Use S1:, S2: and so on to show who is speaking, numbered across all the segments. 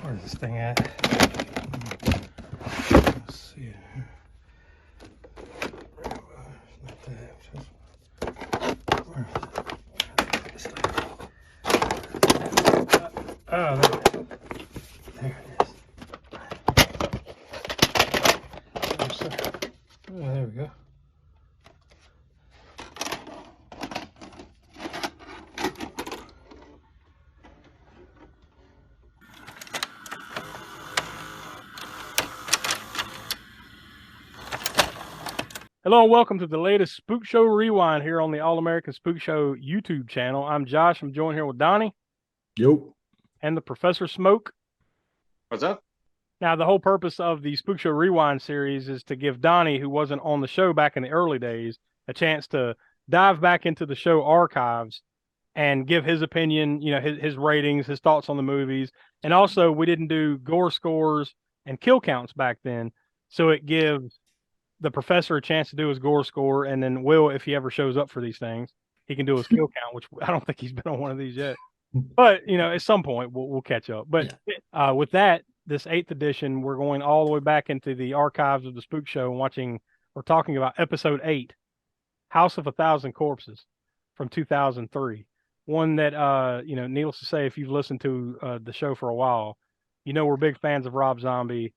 S1: Where's this thing at? Let's see. Not that. Where is it? Oh, there it is. Oh, there we go. Hello and welcome to the latest Spookshow Rewind here on the All-American Spookshow YouTube channel. I'm Josh. I'm joined here with Donny.
S2: Yo.
S1: And the Professor Smoak.
S3: What's up?
S1: Now, the whole purpose of the Spookshow Rewind series is to give Donny, who wasn't on the show back in the early days, a chance to dive back into the show archives and give his opinion, you know, his ratings, his thoughts on the movies. And also, we didn't do gore scores and kill counts back then, so it gives the professor a chance to do his gore score, and then Will, if he ever shows up for these things, he can do his kill count, which I don't think he's been on one of these yet. But, you know, at some point we'll catch up. But with that, this 8th edition, we're going all the way back into the archives of the Spook Show and we're talking about episode 8, House of a Thousand Corpses from 2003. One that, you know, needless to say, if you've listened to the show for a while, you know we're big fans of Rob Zombie.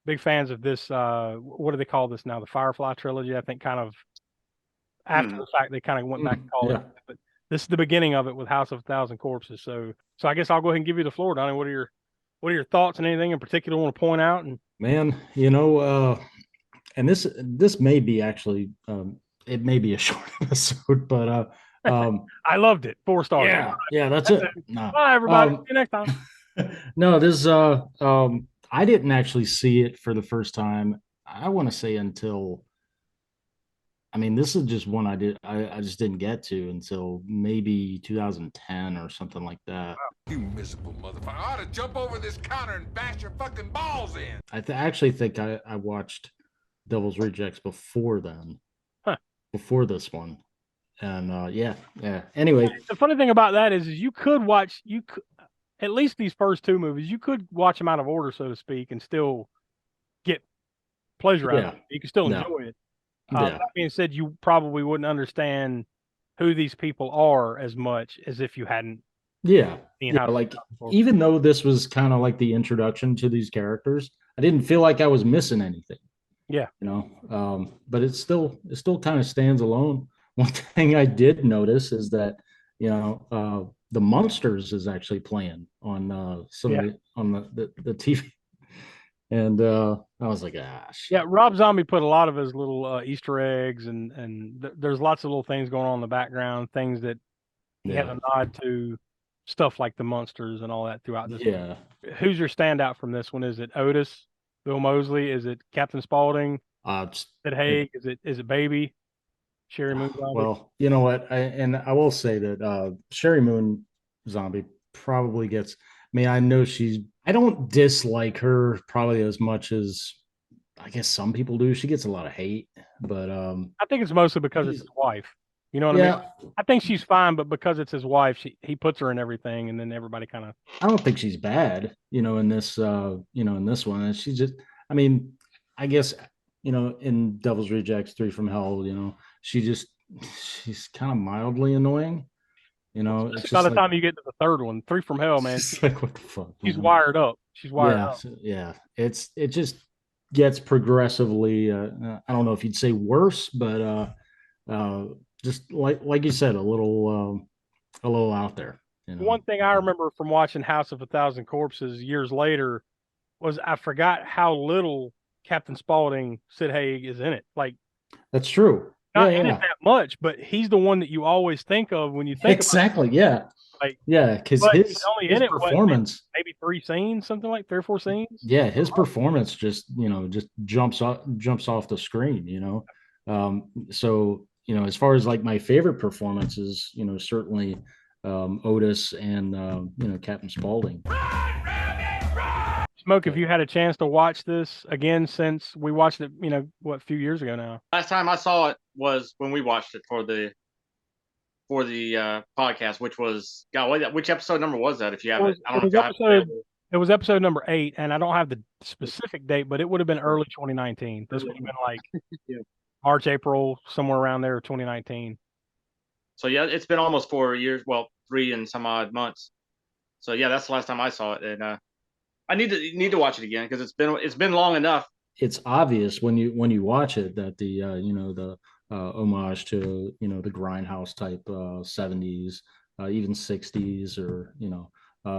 S1: Big fans of this, what do they call this now? The Firefly trilogy, I think, kind of after the fact, they kind of went back and called it. But this is the beginning of it with House of a Thousand Corpses. So I guess I'll go ahead and give you the floor, Donny. What are your thoughts and anything in particular you want to point out? And
S2: man, you know, and this may be actually, it may be a short episode, but
S1: I loved it. 4 stars.
S2: Yeah, that's it. No.
S1: Bye, everybody. See you next time.
S2: No, this I didn't actually see it for the first time. I want to say until, I mean, this is just one I just didn't get to until maybe 2010 or something like that.
S4: You miserable motherfucker. I ought to jump over this counter and bash your fucking balls in.
S2: I actually think I watched Devil's Rejects before then, before this one. And yeah. Anyway.
S1: The funny thing about that is you could at least these first 2 movies, you could watch them out of order, so to speak, and still get pleasure out of it. You can still enjoy it. That being said, you probably wouldn't understand who these people are as much as if you hadn't.
S2: Like even though this was kind of like the introduction to these characters, I didn't feel like I was missing anything.
S1: Yeah,
S2: you know, but it still kind of stands alone. One thing I did notice is that, you know, the Munsters is actually playing on on the TV, and I was like, gosh.
S1: Yeah, Rob Zombie put a lot of his little Easter eggs, and there's lots of little things going on in the background, things that he had a nod to, stuff like the Munsters and all that throughout this.
S2: Yeah.
S1: Who's your standout from this one? Is it Otis, Bill Moseley? Is it Captain Spaulding? Sid Haig? Is it Baby? Sherry Moon Zombie?
S2: Well, you know what? I will say that Sherry Moon Zombie probably gets. I mean, I know I don't dislike her probably as much as I guess some people do. She gets a lot of hate, but
S1: I think it's mostly because it's his wife. You know what I mean? I think she's fine, but because it's his wife, he puts her in everything, and then everybody kind of.
S2: I don't think she's bad, you know, in this in this one. And she's just. I mean, I guess. You know, in Devil's Rejects 3 from Hell, you know, she's kind of mildly annoying. You know,
S1: it's by the time you get to the 3rd one, 3 from Hell, man.
S2: She's like, what the fuck?
S1: She's wired up. She's wired up.
S2: Yeah. It just gets progressively. I don't know if you'd say worse, but just like you said, a little out there. You know?
S1: One thing I remember from watching House of a Thousand Corpses years later was I forgot how little Captain Spaulding, Sid Haig is in it. Like,
S2: that's true.
S1: Not in it that much, but he's the one that you always think of when you think
S2: exactly.
S1: About
S2: because his
S1: only in it
S2: performance,
S1: maybe 3 scenes, something like 3 or 4 scenes.
S2: Yeah, his performance just jumps off the screen. You know, so you know, as far as like my favorite performances, you know, certainly Otis and you know, Captain Spaulding.
S1: Smoak, have you had a chance to watch this again since we watched it, you know, a few years ago now?
S3: Last time I saw it was when we watched it for the podcast, which was, God, which episode number was that? If you have it, I don't know.
S1: It was episode number 8, and I don't have the specific date, but it would have been early 2019. This would have been like
S3: Yeah.
S1: March, April, somewhere around there, 2019.
S3: So yeah, it's been almost 4 years. Well, 3 and some odd months. So yeah, that's the last time I saw it, and I need to watch it again because it's been long enough.
S2: It's obvious when you watch it that the the homage to the grindhouse type 70s, even 60s, or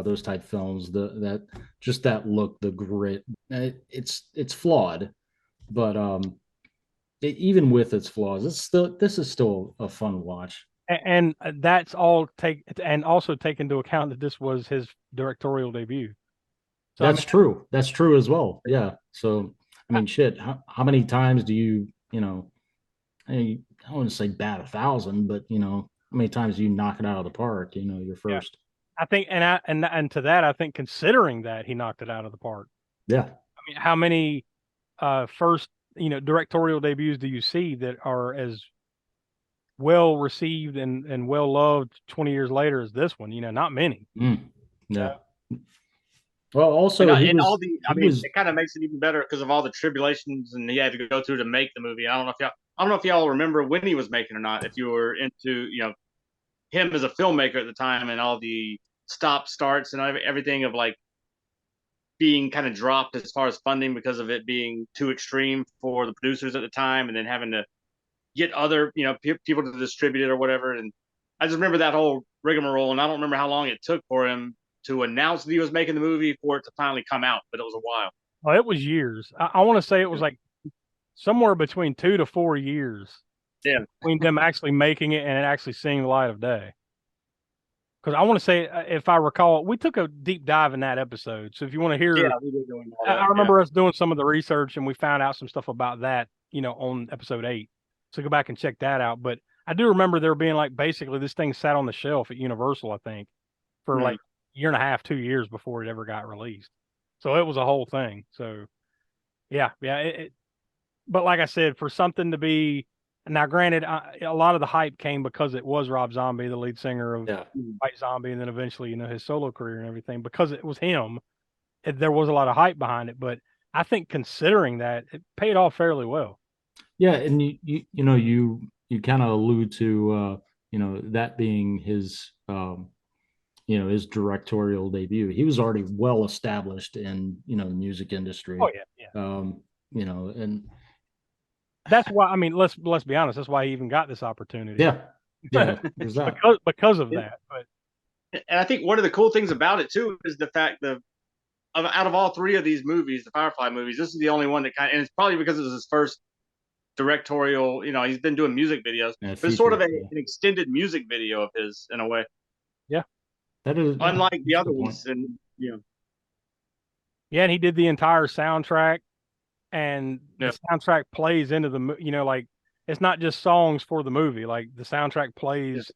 S2: those type films, that just that look, the grit, it's flawed, but even with its flaws, this is still a fun watch.
S1: And that's all also take into account that this was his directorial debut. So,
S2: That's true. That's true as well. Yeah. So I mean, shit. How many times do I don't want to say bat 1,000, but how many times do you knock it out of the park? Your first.
S1: I think, and to that, I think considering that he knocked it out of the park.
S2: Yeah.
S1: I mean, how many first directorial debuts do you see that are as well received and well loved 20 years later as this one? Not many.
S2: Yeah. Well, also,
S3: it kind of makes it even better because of all the tribulations and he had to go through to make the movie. I don't know if y'all remember when he was making or not. If you were into him as a filmmaker at the time and all the stop starts and everything of like being kind of dropped as far as funding because of it being too extreme for the producers at the time, and then having to get other people to distribute it or whatever. And I just remember that whole rigmarole, and I don't remember how long it took for him to announce that he was making the movie for it to finally come out, but it was a while.
S1: Oh, it was years. I want to say it was like somewhere between 2 to 4 years.
S3: Yeah,
S1: between them actually making it and it actually seeing the light of day. Because I want to say, if I recall, we took a deep dive in that episode. So if you want to hear,
S3: we did go into all that,
S1: I remember us doing some of the research and we found out some stuff about that, on episode 8. So go back and check that out. But I do remember there being like basically this thing sat on the shelf at Universal, I think, for like a year and a half, 2 years before it ever got released. So it was a whole thing. So yeah. But like I said, for something to be, now granted, a lot of the hype came because it was Rob Zombie, the lead singer of White Zombie, and then eventually, his solo career and everything. Because it was him, there was a lot of hype behind it. But I think considering that, it paid off fairly well.
S2: Yeah, and you kind of allude to that being his his directorial debut. He was already well established in the music industry.
S1: Oh yeah.
S2: And
S1: that's why, I mean, let's be honest, that's why he even got this opportunity.
S2: Yeah.
S1: because of that. But
S3: and I think one of the cool things about it too is the fact that out of all 3 of these movies, the Firefly movies, this is the only one that and it's probably because it was his first directorial, he's been doing music videos, but it's sort of an extended music video of his in a way.
S1: Yeah.
S2: That is
S3: unlike the other ones. And
S1: yeah, and he did the entire soundtrack, and the soundtrack plays into the like, it's not just songs for the movie, like the soundtrack plays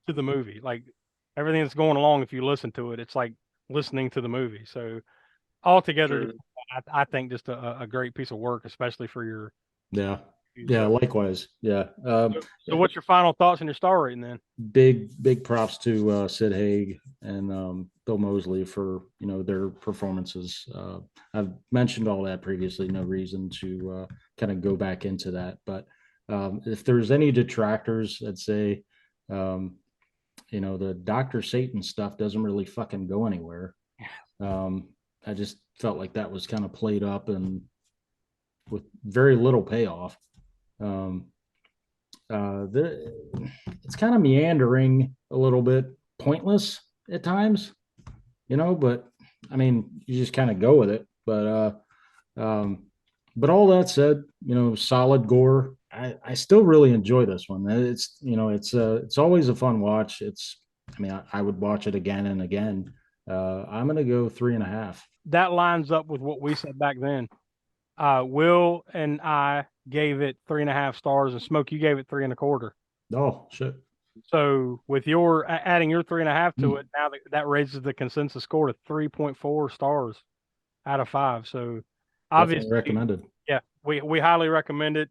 S1: to the movie, like everything that's going along. If you listen to it, it's like listening to the movie. So altogether, I think just a great piece of work, especially for your
S2: likewise.
S1: So what's your final thoughts and your star rating then?
S2: Big props to Sid Haig and Bill Moseley for their performances. I've mentioned all that previously, no reason to kind of go back into that, but if there's any detractors, I'd say the Dr. Satan stuff doesn't really fucking go anywhere. I just felt like that was kind of played up and with very little payoff. It's kind of meandering, a little bit pointless at times, but I mean, you just kind of go with it. But all that said, solid gore. I still really enjoy this one. It's always a fun watch. I would watch it again and again. I'm going to go 3.5.
S1: That lines up with what we said back then. Will and I gave it 3.5 stars, and Smoak, you gave it 3.25.
S2: Oh shit!
S1: So with your adding your 3.5 to it, now that raises the consensus score to 3.4 stars out of 5. So obviously
S2: recommended. Yeah,
S1: we highly recommend it.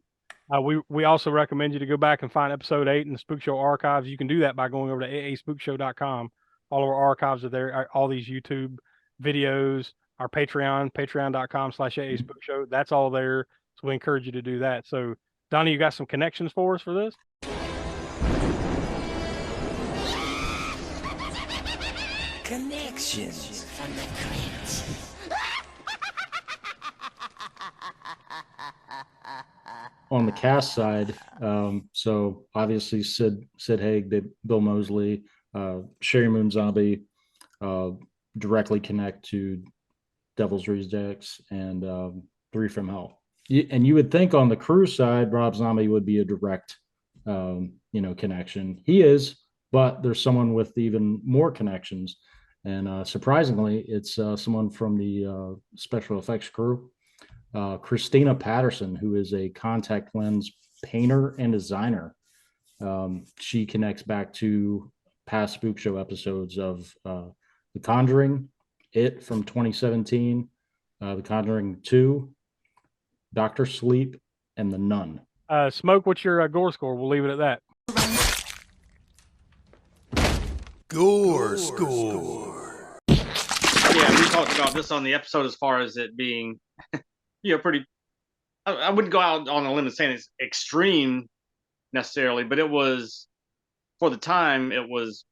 S1: We also recommend you to go back and find episode 8 in the Spook Show archives. You can do that by going over to aaspookshow.com. All of our archives are there. All these YouTube videos, our patreon.com/AA Spookshow. That's all there. So we encourage you to do that. So, Donnie, you got some connections for us for this?
S5: Connections from the Crypt.
S2: On the cast side, so obviously Sid Haig, Bill Moseley, Sherry Moon Zombie directly connect to Devil's Rejects and Three from Hell. And you would think on the crew side, Rob Zombie would be a direct, connection. He is, but there's someone with even more connections. And surprisingly, it's someone from the special effects crew, Christina Patterson, who is a contact lens painter and designer. She connects back to past Spook Show episodes of The Conjuring, It from 2017, The Conjuring 2, Dr. Sleep, and The Nun.
S1: Smoak, what's your Gore score? We'll leave it at that.
S5: Gore Score.
S3: Yeah, we talked about this on the episode as far as it being, pretty. I wouldn't go out on a limb and saying it's extreme necessarily, but it was, for the time, it was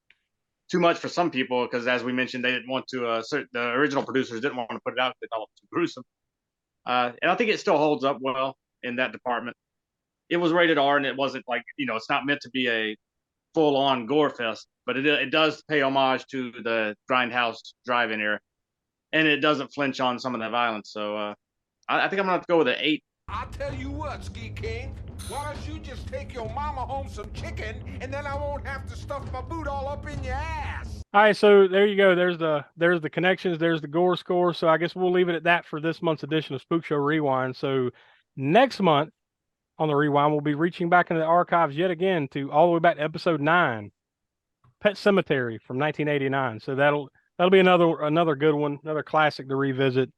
S3: too much for some people because, as we mentioned, they didn't want to. The original producers didn't want to put it out; they thought it was too gruesome. And I think it still holds up well in that department. It was rated R, and it wasn't like, it's not meant to be a full-on gore fest, but it does pay homage to the Grindhouse drive-in era, and it doesn't flinch on some of that violence. So I think I'm gonna have to go with an 8.
S4: I'll tell you what, Ski King. Why don't you just take your mama home some chicken, and then I won't have to stuff my boot all up in your ass.
S1: All right, so there you go. There's the connections. There's the Gore score. So I guess we'll leave it at that for this month's edition of Spook Show Rewind. So next month on the Rewind, we'll be reaching back into the archives yet again to all the way back to episode 9, Pet Cemetery from 1989. So that'll be another good one, another classic to revisit.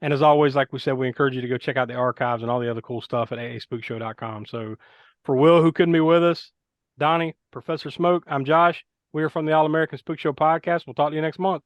S1: And as always, like we said, we encourage you to go check out the archives and all the other cool stuff at aaspookshow.com. So for Will, who couldn't be with us, Donnie, Professor Smoak, I'm Josh. We are from the All-American Spookshow Podcast. We'll talk to you next month.